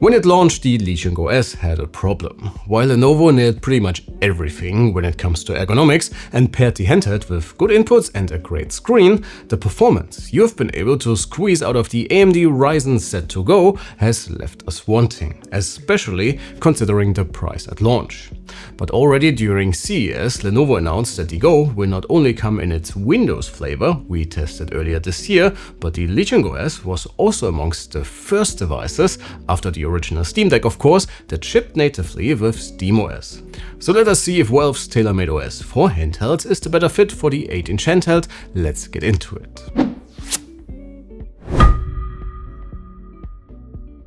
When it launched, the Legion Go S had a problem. While Lenovo nailed pretty much everything when it comes to ergonomics and paired the handheld with good inputs and a great screen, the performance you've been able to squeeze out of the AMD Ryzen Z Go has left us wanting, especially considering the price at launch. But already during CES, Lenovo announced that the Go will not only come in its Windows flavor we tested earlier this year, but the Legion Go S was also amongst the first devices, after the original Steam Deck of course, that shipped natively with SteamOS. So let us see if Valve's tailor-made OS for handhelds is the better fit for the 8-inch handheld. Let's get into it.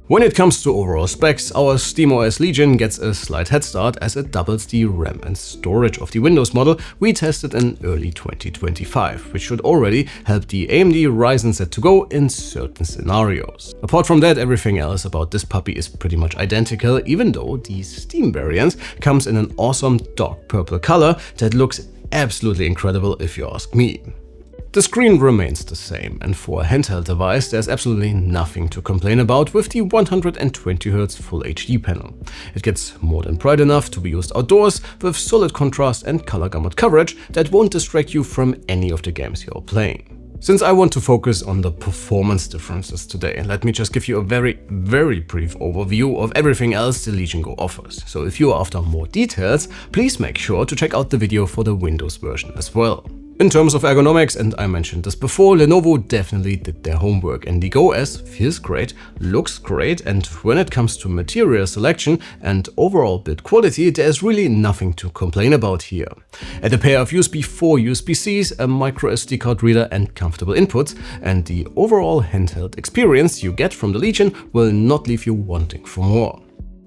When it comes to overall specs, our SteamOS Legion gets a slight head start as it doubles the RAM and storage of the Windows model we tested in early 2025, which should already help the AMD Ryzen Z Go in certain scenarios. Apart from that, everything else about this puppy is pretty much identical, even though the Steam variant comes in an awesome dark purple color that looks absolutely incredible if you ask me. The screen remains the same, and for a handheld device there's absolutely nothing to complain about with the 120Hz Full HD panel. It gets more than bright enough to be used outdoors with solid contrast and color gamut coverage that won't distract you from any of the games you're playing. Since I want to focus on the performance differences today, let me just give you a very brief overview of everything else the Legion Go offers. So if you are after more details, please make sure to check out the video for the Windows version as well. In terms of ergonomics, and I mentioned this before, Lenovo definitely did their homework, and the Go S feels great, looks great, and when it comes to material selection and overall build quality, there's really nothing to complain about here. Add a pair of USB 4 USB-Cs, a micro SD card reader and comfortable inputs, and the overall handheld experience you get from the Legion will not leave you wanting for more.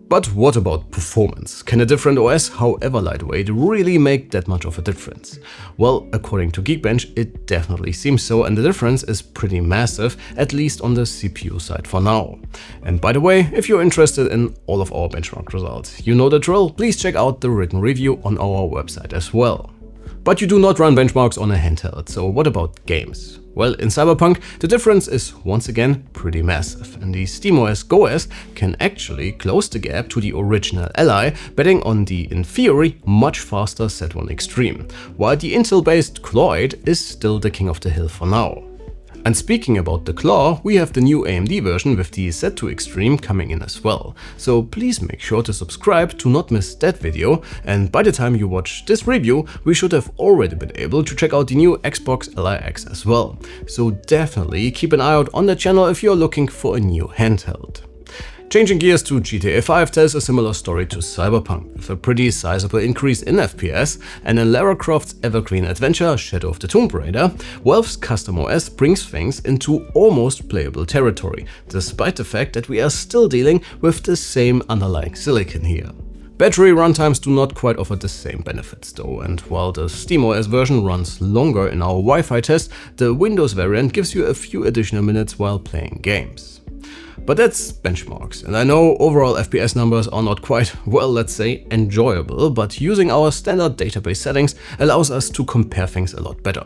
But what about performance? Can a different OS, however lightweight, really make that much of a difference? Well, according to Geekbench, it definitely seems so, and the difference is pretty massive, at least on the CPU side for now. And by the way, if you're interested in all of our benchmark results, you know the drill, please check out the written review on our website as well. But you do not run benchmarks on a handheld, so what about games? Well, in Cyberpunk, the difference is once again pretty massive, and the SteamOS Go S can actually close the gap to the original Ally, betting on the, in theory, much faster Z1 Extreme, while the Intel-based Claw 8 is still the king of the hill for now. And speaking about the Claw, we have the new AMD version with the Z2 Extreme coming in as well. So please make sure to subscribe to not miss that video, and by the time you watch this review, we should have already been able to check out the new Xbox Ally X as well. So definitely keep an eye out on the channel if you're looking for a new handheld. Changing gears to GTA 5 tells a similar story to Cyberpunk, with a pretty sizable increase in FPS, and in Lara Croft's evergreen adventure Shadow of the Tomb Raider, Valve's custom OS brings things into almost playable territory, despite the fact that we are still dealing with the same underlying silicon here. Battery runtimes do not quite offer the same benefits though, and while the SteamOS version runs longer in our Wi-Fi test, the Windows variant gives you a few additional minutes while playing games. But that's benchmarks, and I know overall FPS numbers are not quite, well, let's say, enjoyable, but using our standard database settings allows us to compare things a lot better.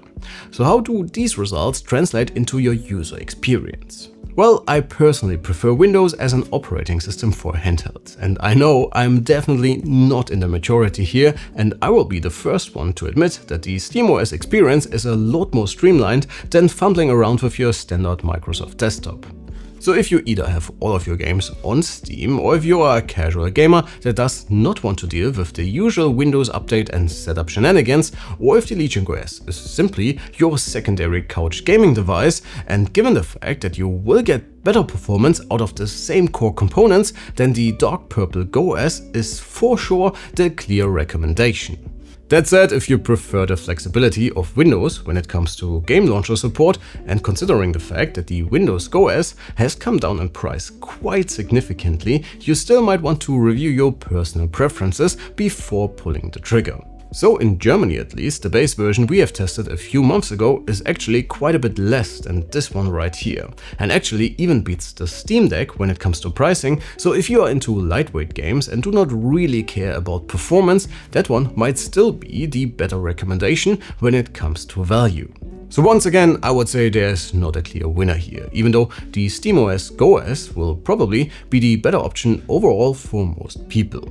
So how do these results translate into your user experience? Well, I personally prefer Windows as an operating system for handhelds, and I know I'm definitely not in the majority here, and I will be the first one to admit that the SteamOS experience is a lot more streamlined than fumbling around with your standard Microsoft desktop. So if you either have all of your games on Steam, or if you are a casual gamer that does not want to deal with the usual Windows update and setup shenanigans, or if the Legion Go S is simply your secondary couch gaming device, and given the fact that you will get better performance out of the same core components, then the dark purple Go S is for sure the clear recommendation. That said, if you prefer the flexibility of Windows when it comes to game launcher support, and considering the fact that the Windows Go S has come down in price quite significantly, you still might want to review your personal preferences before pulling the trigger. So in Germany at least, the base version we have tested a few months ago is actually quite a bit less than this one right here, and actually even beats the Steam Deck when it comes to pricing. So if you are into lightweight games and do not really care about performance, that one might still be the better recommendation when it comes to value. So once again, I would say there's not a clear winner here, even though the SteamOS Go S will probably be the better option overall for most people.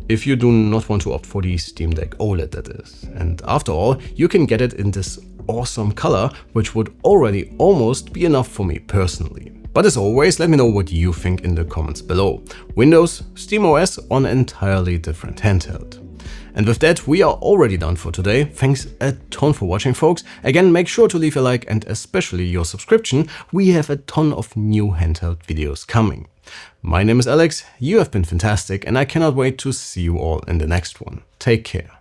If you do not want to opt for the Steam Deck OLED, that is. And after all, you can get it in this awesome color, which would already almost be enough for me personally. But as always, let me know what you think in the comments below. Windows, SteamOS, or an entirely different handheld. And with that, we are already done for today. Thanks a ton for watching, folks. Again, make sure to leave a like and especially your subscription. We have a ton of new handheld videos coming. My name is Alex, you have been fantastic, and I cannot wait to see you all in the next one. Take care.